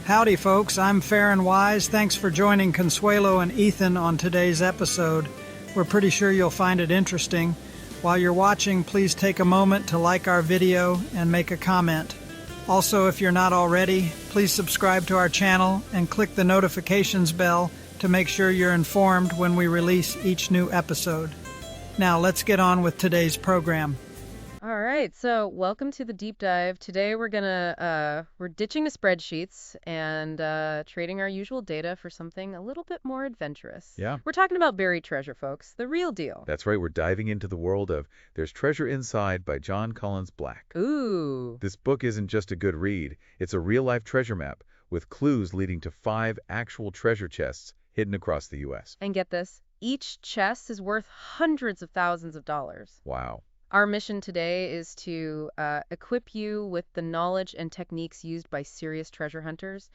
Howdy, folks. I'm Fair and Wise. Thanks for joining Consuelo and Ethan on today's episode. We're pretty sure you'll find it interesting. While you're watching, please take a moment to like our video and make a comment. Also, if you're not already, please subscribe to our channel and click the notifications bell to make sure you're informed when we release each new episode. Now, let's get on with today's program. All right, so welcome to the deep dive. Today we're ditching the spreadsheets and trading our usual data for something a little bit more adventurous. Yeah. We're talking about buried treasure, folks, the real deal. That's right, we're diving into the world of There's Treasure Inside by Jon Collins-Black. Ooh. This book isn't just a good read, it's a real-life treasure map with clues leading to 5 actual treasure chests hidden across the U.S. And get this, each chest is worth hundreds of thousands of dollars. Wow. Our mission today is to equip you with the knowledge and techniques used by serious treasure hunters,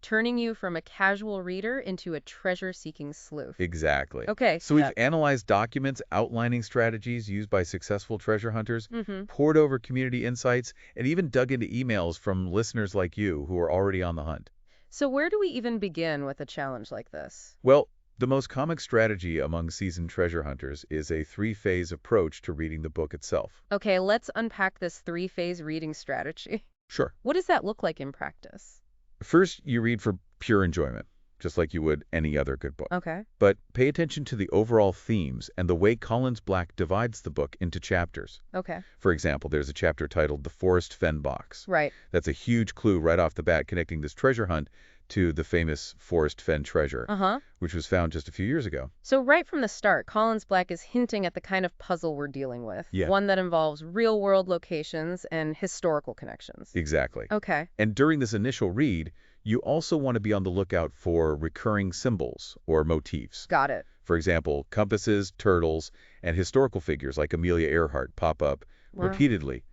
turning you from a casual reader into a treasure-seeking sleuth. Exactly. Okay. So we've analyzed documents outlining strategies used by successful treasure hunters, poured over community insights, and even dug into emails from listeners like you who are already on the hunt. So where do we even begin with a challenge like this? Well, the most common strategy among seasoned treasure hunters is a 3-phase approach to reading the book itself. Okay, let's unpack this 3-phase reading strategy. Sure. What does that look like in practice? First, you read for pure enjoyment, just like you would any other good book. Okay. But pay attention to the overall themes and the way Collins-Black divides the book into chapters. Okay. For example, there's a chapter titled The Forest Fen Box. Right. That's a huge clue right off the bat connecting this treasure hunt to the famous Forest Fen treasure, which was found just a few years ago. So right from the start, Collins-Black is hinting at the kind of puzzle we're dealing with, one that involves real-world locations and historical connections. Exactly. Okay. And during this initial read, you also want to be on the lookout for recurring symbols or motifs. Got it. For example, compasses, turtles, and historical figures like Amelia Earhart pop up repeatedly.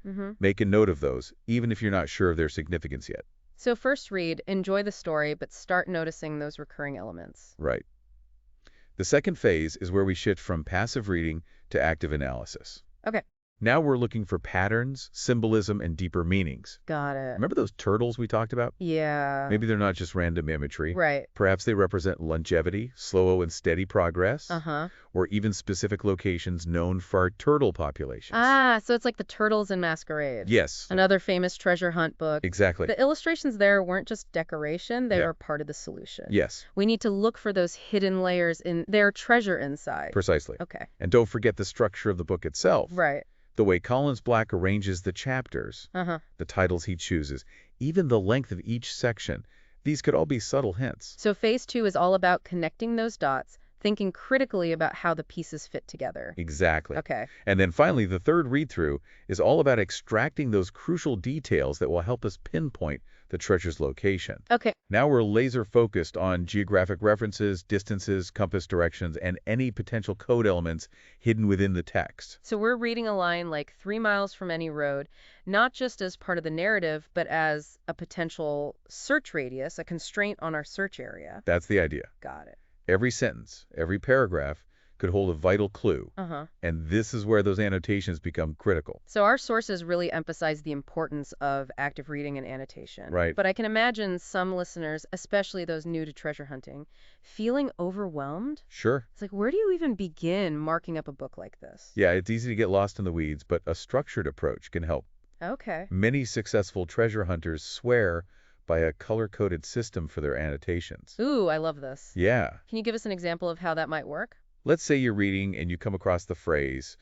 Make a note of those, even if you're not sure of their significance yet. So first read, enjoy the story, but start noticing those recurring elements. Right. The second phase is where we shift from passive reading to active analysis. Okay. Now we're looking for patterns, symbolism, and deeper meanings. Got it. Remember those turtles we talked about? Yeah. Maybe they're not just random imagery. Right. Perhaps they represent longevity, slow and steady progress, or even specific locations known for our turtle populations. Ah, so it's like the Turtles in Masquerade. Yes. Another famous treasure hunt book. Exactly. The illustrations there weren't just decoration, they were part of the solution. Yes. We need to look for those hidden layers in their treasure inside. Precisely. Okay. And don't forget the structure of the book itself. Right. The way Collins-Black arranges the chapters, the titles he chooses, even the length of each section. These could all be subtle hints. So phase 2 is all about connecting those dots, thinking critically about how the pieces fit together. Exactly. Okay. And then finally, the third read-through is all about extracting those crucial details that will help us pinpoint the treasure's location. Okay. Now we're laser-focused on geographic references, distances, compass directions, and any potential code elements hidden within the text. So we're reading a line like 3 miles from any road, not just as part of the narrative, but as a potential search radius, a constraint on our search area. That's the idea. Got it. Every sentence, every paragraph could hold a vital clue. And this is where those annotations become critical. So our sources really emphasize the importance of active reading and annotation. Right. But I can imagine some listeners, especially those new to treasure hunting, feeling overwhelmed. Sure. It's like, where do you even begin marking up a book like this? Yeah, it's easy to get lost in the weeds, but a structured approach can help. Okay. Many successful treasure hunters swear by a color-coded system for their annotations. Ooh, I love this. Yeah. Can you give us an example of how that might work? Let's say you're reading and you come across the phrase,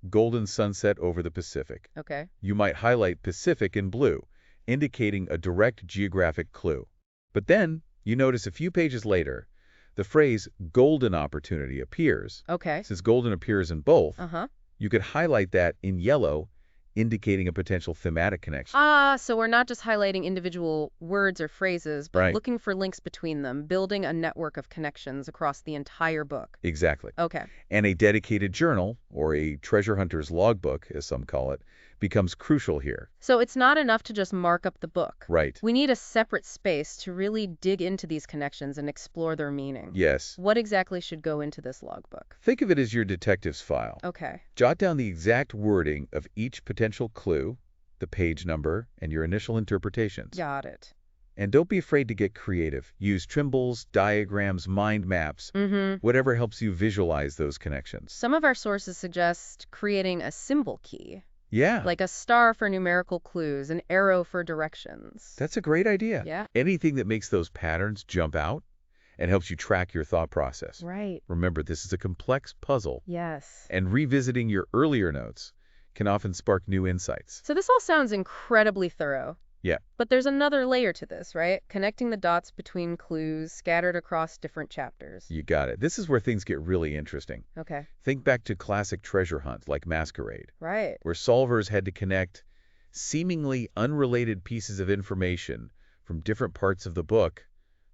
golden sunset over the Pacific. Okay. You might highlight Pacific in blue, indicating a direct geographic clue. But then, you notice a few pages later, the phrase golden opportunity appears. Okay. Since golden appears in both, Uh-huh. you could highlight that in yellow, indicating a potential thematic connection. Ah, so we're not just highlighting individual words or phrases, but Right. looking for links between them, building a network of connections across the entire book. Exactly. Okay. And a dedicated journal, or a treasure hunter's logbook, as some call it, becomes crucial here. So it's not enough to just mark up the book. Right. We need a separate space to really dig into these connections and explore their meaning. Yes. What exactly should go into this logbook? Think of it as your detective's file. Okay. Jot down the exact wording of each potential clue, the page number, and your initial interpretations. Got it. And don't be afraid to get creative. Use trimbles, diagrams, mind maps, whatever helps you visualize those connections. Some of our sources suggest creating a symbol key. Yeah. Like a star for numerical clues, an arrow for directions. That's a great idea. Yeah. Anything that makes those patterns jump out and helps you track your thought process. Right. Remember, this is a complex puzzle. Yes. And revisiting your earlier notes can often spark new insights. So this all sounds incredibly thorough. Yeah. But there's another layer to this, right? Connecting the dots between clues scattered across different chapters. You got it. This is where things get really interesting. Okay. Think back to classic treasure hunts like Masquerade, Right. where solvers had to connect seemingly unrelated pieces of information from different parts of the book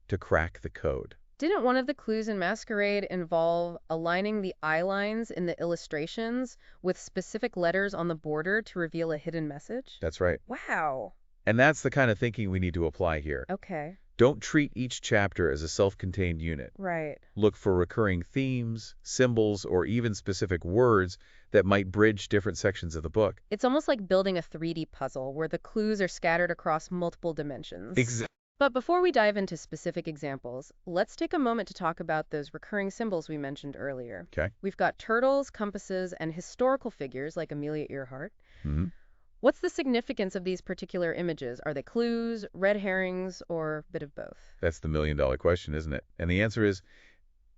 to crack the code. Didn't one of the clues in Masquerade involve aligning the eye lines in the illustrations with specific letters on the border to reveal a hidden message? That's right. Wow. And that's the kind of thinking we need to apply here. Okay. Don't treat each chapter as a self-contained unit. Right. Look for recurring themes, symbols, or even specific words that might bridge different sections of the book. It's almost like building a 3D puzzle where the clues are scattered across multiple dimensions. Exactly. But before we dive into specific examples, let's take a moment to talk about those recurring symbols we mentioned earlier. Okay. We've got turtles, compasses, and historical figures like Amelia Earhart. Mm-hmm. What's the significance of these particular images? Are they clues, red herrings, or a bit of both? That's the million-dollar question, isn't it? And the answer is,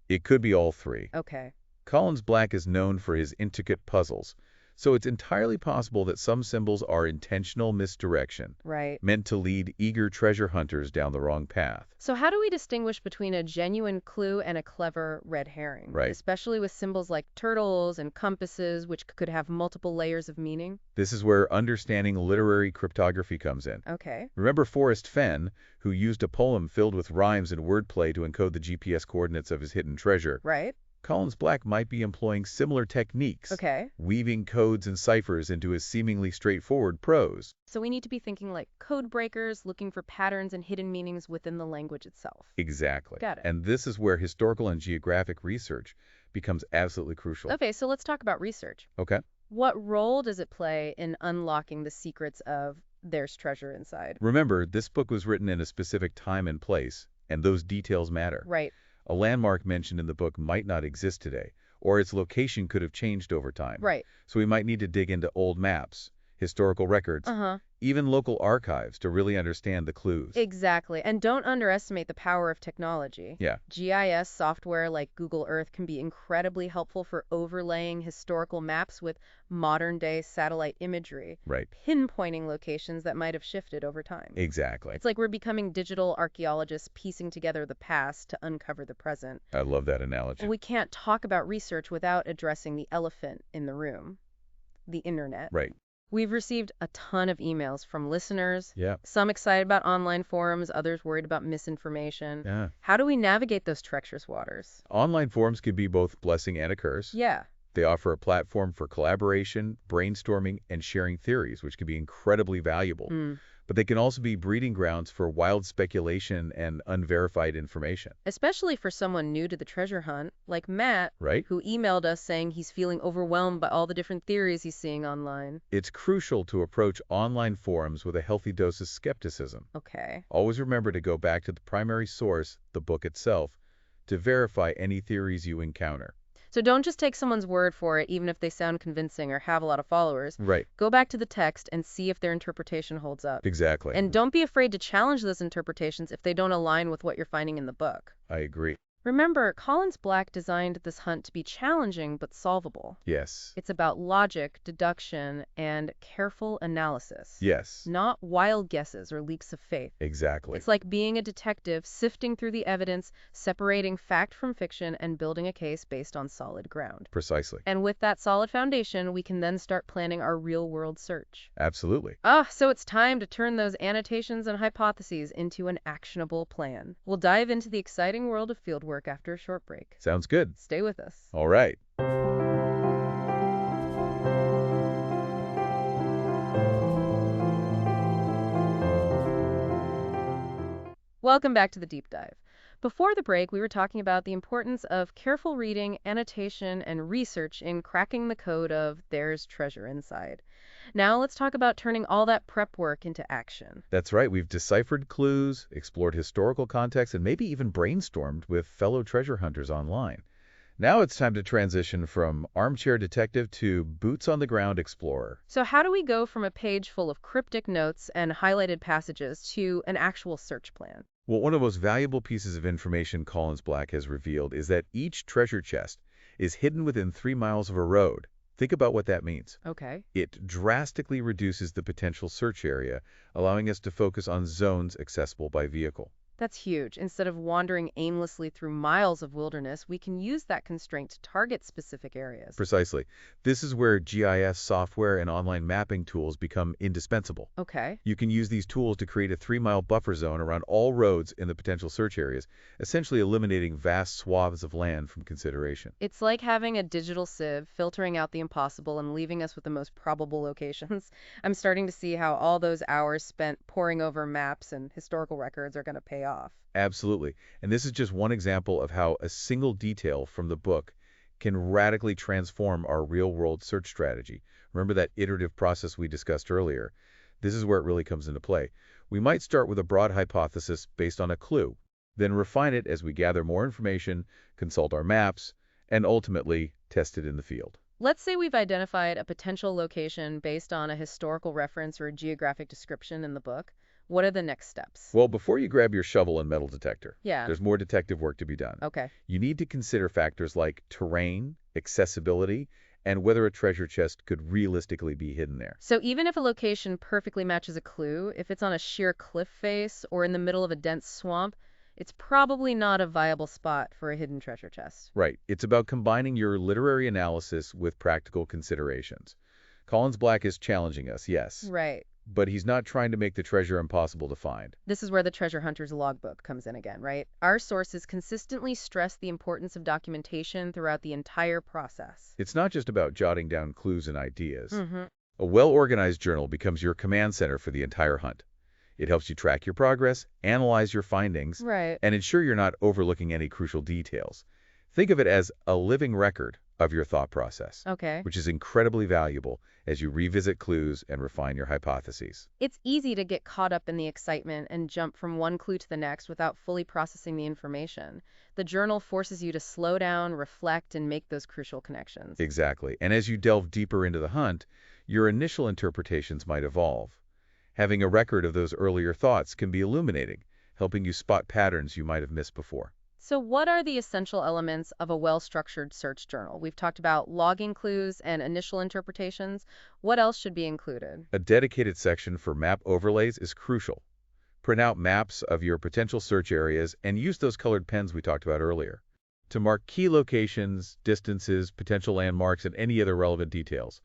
it could be all three. Okay. Collins-Black is known for his intricate puzzles, so it's entirely possible that some symbols are intentional misdirection, Right. meant to lead eager treasure hunters down the wrong path. So how do we distinguish between a genuine clue and a clever red herring? Right. Especially with symbols like turtles and compasses, which could have multiple layers of meaning? This is where understanding literary cryptography comes in. Okay. Remember Forrest Fenn, who used a poem filled with rhymes and wordplay to encode the GPS coordinates of his hidden treasure? Right. Collins-Black might be employing similar techniques, Okay. weaving codes and ciphers into his seemingly straightforward prose. So we need to be thinking like code breakers, looking for patterns and hidden meanings within the language itself. Exactly. Got it. And this is where historical and geographic research becomes absolutely crucial. Okay, so let's talk about research. Okay. What role does it play in unlocking the secrets of There's Treasure Inside? Remember, this book was written in a specific time and place, and those details matter. Right. A landmark mentioned in the book might not exist today, or its location could have changed over time. Right. So we might need to dig into old maps, historical records, even local archives to really understand the clues. Exactly. And don't underestimate the power of technology. Yeah. GIS software like Google Earth can be incredibly helpful for overlaying historical maps with modern-day satellite imagery, Right. pinpointing locations that might have shifted over time. Exactly. It's like we're becoming digital archaeologists piecing together the past to uncover the present. I love that analogy. We can't talk about research without addressing the elephant in the room, the internet. Right. We've received a ton of emails from listeners, Yeah. some excited about online forums, others worried about misinformation. Yeah. How do we navigate those treacherous waters? Online forums can be both blessing and a curse. Yeah. They offer a platform for collaboration, brainstorming, and sharing theories, which can be incredibly valuable. But they can also be breeding grounds for wild speculation and unverified information. Especially for someone new to the treasure hunt, like Matt, Right? who emailed us saying he's feeling overwhelmed by all the different theories he's seeing online. It's crucial to approach online forums with a healthy dose of skepticism. Okay. Always remember to go back to the primary source, the book itself, to verify any theories you encounter. So don't just take someone's word for it, even if they sound convincing or have a lot of followers. Right. Go back to the text and see if their interpretation holds up. Exactly. And don't be afraid to challenge those interpretations if they don't align with what you're finding in the book. I agree. Remember, Collins-Black designed this hunt to be challenging but solvable. Yes. It's about logic, deduction, and careful analysis. Yes. Not wild guesses or leaps of faith. Exactly. It's like being a detective, sifting through the evidence, separating fact from fiction, and building a case based on solid ground. Precisely. And with that solid foundation, we can then start planning our real-world search. Absolutely. So it's time to turn those annotations and hypotheses into an actionable plan. We'll dive into the exciting world of fieldwork after a short break. Sounds good. Stay with us. All right. Welcome back to the Deep Dive. Before the break, we were talking about the importance of careful reading, annotation, and research in cracking the code of "there's treasure inside." Now let's talk about turning all that prep work into action. That's right. We've deciphered clues, explored historical context, and maybe even brainstormed with fellow treasure hunters online. Now it's time to transition from armchair detective to boots-on-the-ground explorer. So how do we go from a page full of cryptic notes and highlighted passages to an actual search plan? Well, one of the most valuable pieces of information Collins-Black has revealed is that each treasure chest is hidden within 3 miles of a road. Think about what that means. Okay. It drastically reduces the potential search area, allowing us to focus on zones accessible by vehicle. That's huge. Instead of wandering aimlessly through miles of wilderness, we can use that constraint to target specific areas. Precisely. This is where GIS software and online mapping tools become indispensable. Okay. You can use these tools to create a 3-mile buffer zone around all roads in the potential search areas, essentially eliminating vast swaths of land from consideration. It's like having a digital sieve filtering out the impossible and leaving us with the most probable locations. I'm starting to see how all those hours spent poring over maps and historical records are going to pay off. Absolutely. And this is just one example of how a single detail from the book can radically transform our real-world search strategy. Remember that iterative process we discussed earlier? This is where it really comes into play. We might start with a broad hypothesis based on a clue, then refine it as we gather more information, consult our maps, and ultimately test it in the field. Let's say we've identified a potential location based on a historical reference or a geographic description in the book. What are the next steps? Well, before you grab your shovel and metal detector, Yeah. there's more detective work to be done. Okay. You need to consider factors like terrain, accessibility, and whether a treasure chest could realistically be hidden there. So even if a location perfectly matches a clue, if it's on a sheer cliff face or in the middle of a dense swamp, it's probably not a viable spot for a hidden treasure chest. Right. It's about combining your literary analysis with practical considerations. Collins-Black is challenging us, yes. Right. But he's not trying to make the treasure impossible to find. This is where the treasure hunter's logbook comes in again, right? Our sources consistently stress the importance of documentation throughout the entire process. It's not just about jotting down clues and ideas. Mm-hmm. A well-organized journal becomes your command center for the entire hunt. It helps you track your progress, analyze your findings, Right. and ensure you're not overlooking any crucial details. Think of it as a living record of your thought process, Okay. which is incredibly valuable as you revisit clues and refine your hypotheses. It's easy to get caught up in the excitement and jump from one clue to the next without fully processing the information. The journal forces you to slow down, reflect, and make those crucial connections. Exactly. And as you delve deeper into the hunt, your initial interpretations might evolve. Having a record of those earlier thoughts can be illuminating, helping you spot patterns you might have missed before. So what are the essential elements of a well-structured search journal? We've talked about logging clues and initial interpretations. What else should be included? A dedicated section for map overlays is crucial. Print out maps of your potential search areas and use those colored pens we talked about earlier to mark key locations, distances, potential landmarks, and any other relevant details.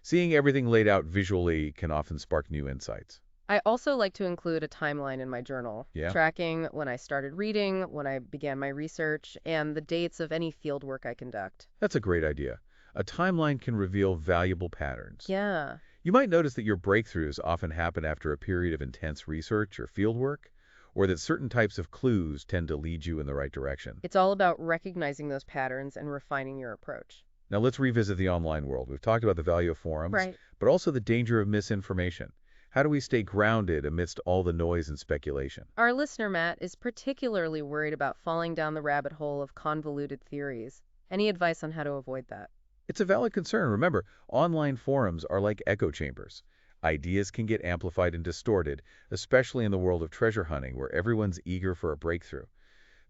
Seeing everything laid out visually can often spark new insights. I also like to include a timeline in my journal, Yeah. tracking when I started reading, when I began my research, and the dates of any field work I conduct. That's a great idea. A timeline can reveal valuable patterns. Yeah. You might notice that your breakthroughs often happen after a period of intense research or fieldwork, or that certain types of clues tend to lead you in the right direction. It's all about recognizing those patterns and refining your approach. Now let's revisit the online world. We've talked about the value of forums, Right. but also the danger of misinformation. How do we stay grounded amidst all the noise and speculation? Our listener, Matt, is particularly worried about falling down the rabbit hole of convoluted theories. Any advice on how to avoid that? It's a valid concern. Remember, online forums are like echo chambers. Ideas can get amplified and distorted, especially in the world of treasure hunting, where everyone's eager for a breakthrough.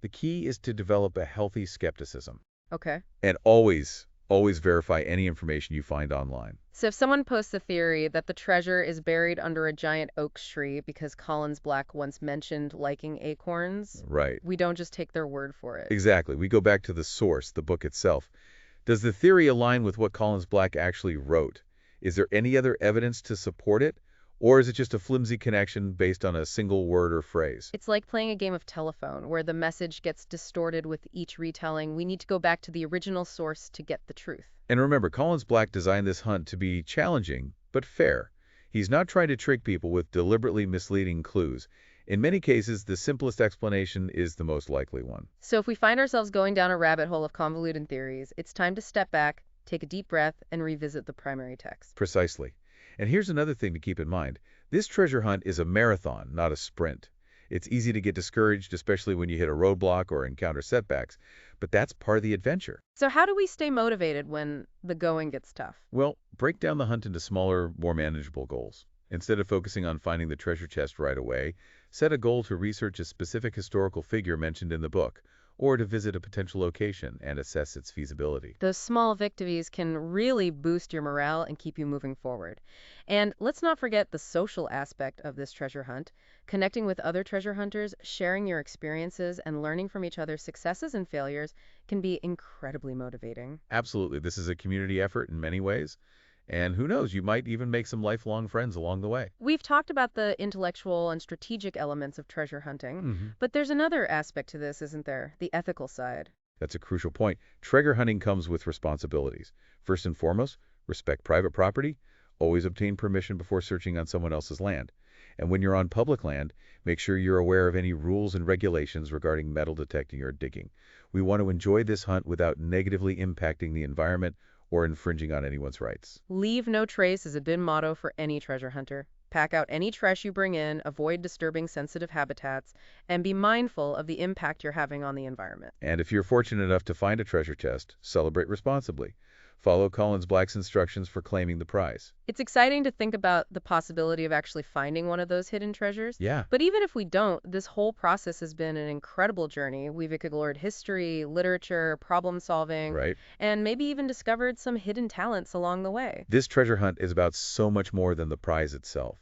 The key is to develop a healthy skepticism. Okay. And always verify any information you find online. So if someone posts a theory that the treasure is buried under a giant oak tree because Collins-Black once mentioned liking acorns, Right. we don't just take their word for it. Exactly. We go back to the source, the book itself. Does the theory align with what Collins-Black actually wrote? Is there any other evidence to support it? Or is it just a flimsy connection based on a single word or phrase? It's like playing a game of telephone where the message gets distorted with each retelling. We need to go back to the original source to get the truth. And remember, Collins-Black designed this hunt to be challenging, but fair. He's not trying to trick people with deliberately misleading clues. In many cases, the simplest explanation is the most likely one. So if we find ourselves going down a rabbit hole of convoluted theories, it's time to step back, take a deep breath, and revisit the primary text. Precisely. And here's another thing to keep in mind. This treasure hunt is a marathon, not a sprint. It's easy to get discouraged, especially when you hit a roadblock or encounter setbacks, but that's part of the adventure. So how do we stay motivated when the going gets tough? Well, break down the hunt into smaller, more manageable goals. Instead of focusing on finding the treasure chest right away, set a goal to research a specific historical figure mentioned in the book, or to visit a potential location and assess its feasibility. Those small victories can really boost your morale and keep you moving forward. And let's not forget the social aspect of this treasure hunt. Connecting with other treasure hunters, sharing your experiences, and learning from each other's successes and failures can be incredibly motivating. Absolutely, this is a community effort in many ways. And who knows, you might even make some lifelong friends along the way. We've talked about the intellectual and strategic elements of treasure hunting, but there's another aspect to this, isn't there? The ethical side. That's a crucial point. Treasure hunting comes with responsibilities. First and foremost, respect private property. Always obtain permission before searching on someone else's land. And when you're on public land, make sure you're aware of any rules and regulations regarding metal detecting or digging. We want to enjoy this hunt without negatively impacting the environment or infringing on anyone's rights. Leave no trace is a good motto for any treasure hunter. Pack out any trash you bring in, avoid disturbing sensitive habitats, and be mindful of the impact you're having on the environment. And if you're fortunate enough to find a treasure chest, celebrate responsibly. Follow Collins-Black's instructions for claiming the prize. It's exciting to think about the possibility of actually finding one of those hidden treasures. Yeah. But even if we don't, this whole process has been an incredible journey. We've explored history, literature, problem solving, Right. and maybe even discovered some hidden talents along the way. This treasure hunt is about so much more than the prize itself.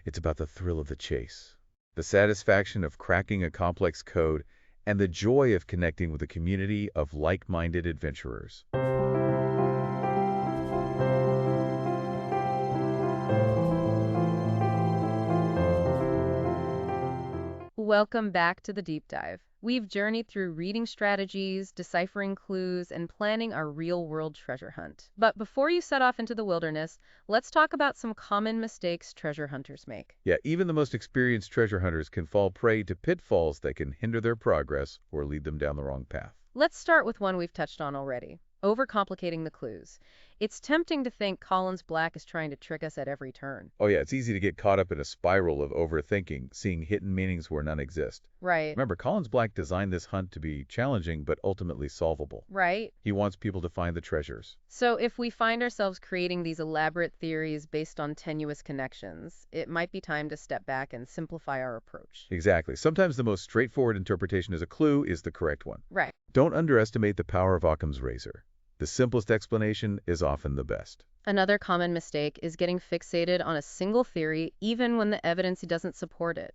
It's about the thrill of the chase, the satisfaction of cracking a complex code, and the joy of connecting with a community of like-minded adventurers. Welcome back to the deep dive. We've journeyed through reading strategies, deciphering clues, and planning our real-world treasure hunt. But before you set off into the wilderness, let's talk about some common mistakes treasure hunters make. Yeah, even the most experienced treasure hunters can fall prey to pitfalls that can hinder their progress or lead them down the wrong path. Let's start with one we've touched on already: overcomplicating the clues. It's tempting to think Collins-Black is trying to trick us at every turn. Oh yeah, it's easy to get caught up in a spiral of overthinking, seeing hidden meanings where none exist. Right. Remember, Collins-Black designed this hunt to be challenging but ultimately solvable. Right. He wants people to find the treasures. So if we find ourselves creating these elaborate theories based on tenuous connections, it might be time to step back and simplify our approach. Exactly. Sometimes the most straightforward interpretation as a clue is the correct one. Right. Don't underestimate the power of Occam's razor. The simplest explanation is often the best. Another common mistake is getting fixated on a single theory even when the evidence doesn't support it.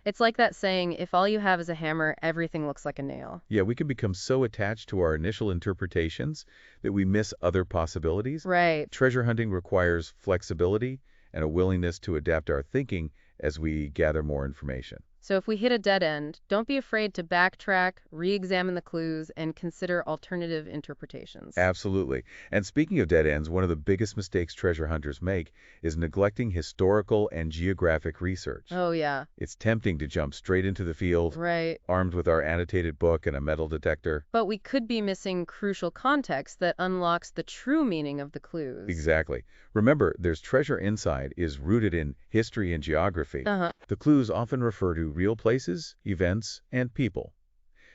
It's like that saying, if all you have is a hammer, everything looks like a nail. Yeah, we can become so attached to our initial interpretations that we miss other possibilities. Right. Treasure hunting requires flexibility and a willingness to adapt our thinking as we gather more information. So if we hit a dead end, don't be afraid to backtrack, re-examine the clues, and consider alternative interpretations. Absolutely. And speaking of dead ends, one of the biggest mistakes treasure hunters make is neglecting historical and geographic research. Oh, yeah. It's tempting to jump straight into the field, Right. armed with our annotated book and a metal detector. But we could be missing crucial context that unlocks the true meaning of the clues. Exactly. Remember, there's treasure inside is rooted in history and geography. The clues often refer to real places, events, and people.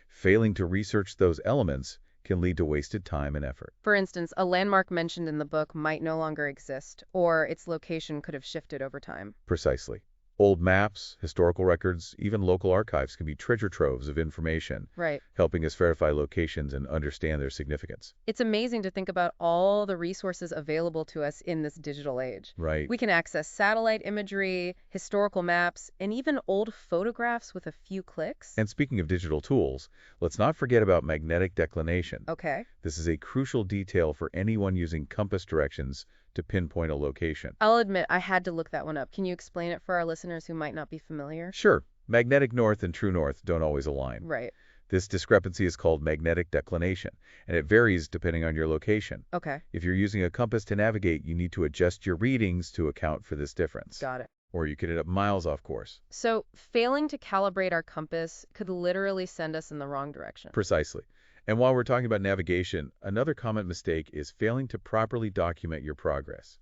Failing to research those elements can lead to wasted time and effort. For instance, a landmark mentioned in the book might no longer exist, or its location could have shifted over time. Precisely. Old maps, historical records, even local archives can be treasure troves of information, Right. helping us verify locations and understand their significance. It's amazing to think about all the resources available to us in this digital age. Right. We can access satellite imagery, historical maps, and even old photographs with a few clicks. And speaking of digital tools, let's not forget about magnetic declination. Okay. This is a crucial detail for anyone using compass directions to pinpoint a location. I'll admit I had to look that one up. Can you explain it for our listeners who might not be familiar? Sure, magnetic north and true north don't always align. Right. This discrepancy is called magnetic declination, and it varies depending on your location. Okay. If you're using a compass to navigate, you need to adjust your readings to account for this difference. Got it. or you could end up miles off course. So failing to calibrate our compass could literally send us in the wrong direction. Precisely. And while we're talking about navigation, another common mistake is failing to properly document your progress.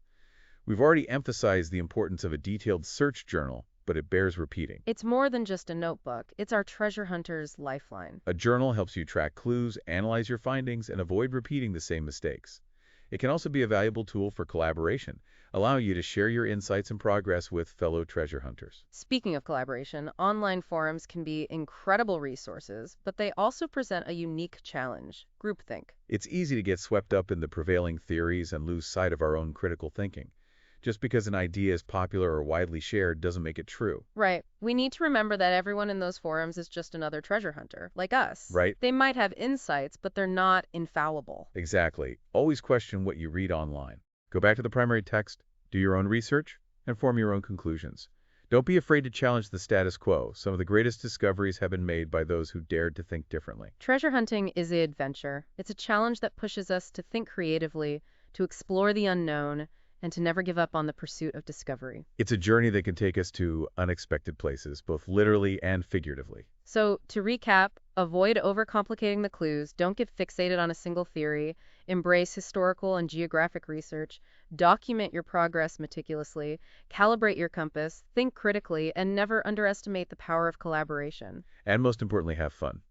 We've already emphasized the importance of a detailed search journal, but it bears repeating. It's more than just a notebook. It's our treasure hunter's lifeline. A journal helps you track clues, analyze your findings, and avoid repeating the same mistakes. It can also be a valuable tool for collaboration, allowing you to share your insights and progress with fellow treasure hunters. Speaking of collaboration, online forums can be incredible resources, but they also present a unique challenge: groupthink. It's easy to get swept up in the prevailing theories and lose sight of our own critical thinking. Just because an idea is popular or widely shared doesn't make it true. Right. We need to remember that everyone in those forums is just another treasure hunter, like us. Right? They might have insights, but they're not infallible. Exactly. Always question what you read online. Go back to the primary text, do your own research, and form your own conclusions. Don't be afraid to challenge the status quo. Some of the greatest discoveries have been made by those who dared to think differently. Treasure hunting is an adventure. It's a challenge that pushes us to think creatively, to explore the unknown, and to never give up on the pursuit of discovery. It's a journey that can take us to unexpected places, both literally and figuratively. So, to recap, avoid overcomplicating the clues, don't get fixated on a single theory, embrace historical and geographic research, document your progress meticulously, calibrate your compass, think critically, and never underestimate the power of collaboration. And most importantly, have fun.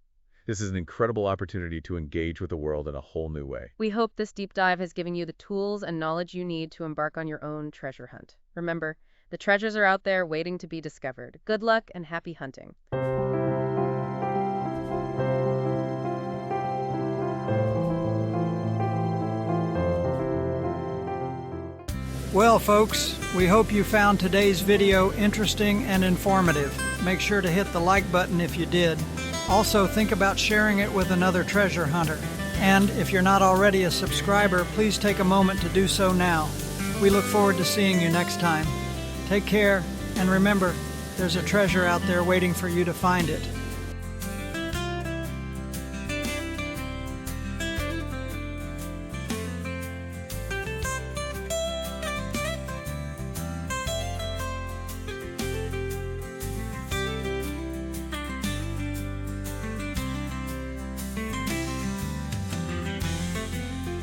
This is an incredible opportunity to engage with the world in a whole new way. We hope this deep dive has given you the tools and knowledge you need to embark on your own treasure hunt. Remember, the treasures are out there waiting to be discovered. Good luck and happy hunting. Well, folks, we hope you found today's video interesting and informative. Make sure to hit the like button if you did. Also, think about sharing it with another treasure hunter. And if you're not already a subscriber, please take a moment to do so now. We look forward to seeing you next time. Take care, and remember, there's a treasure out there waiting for you to find it.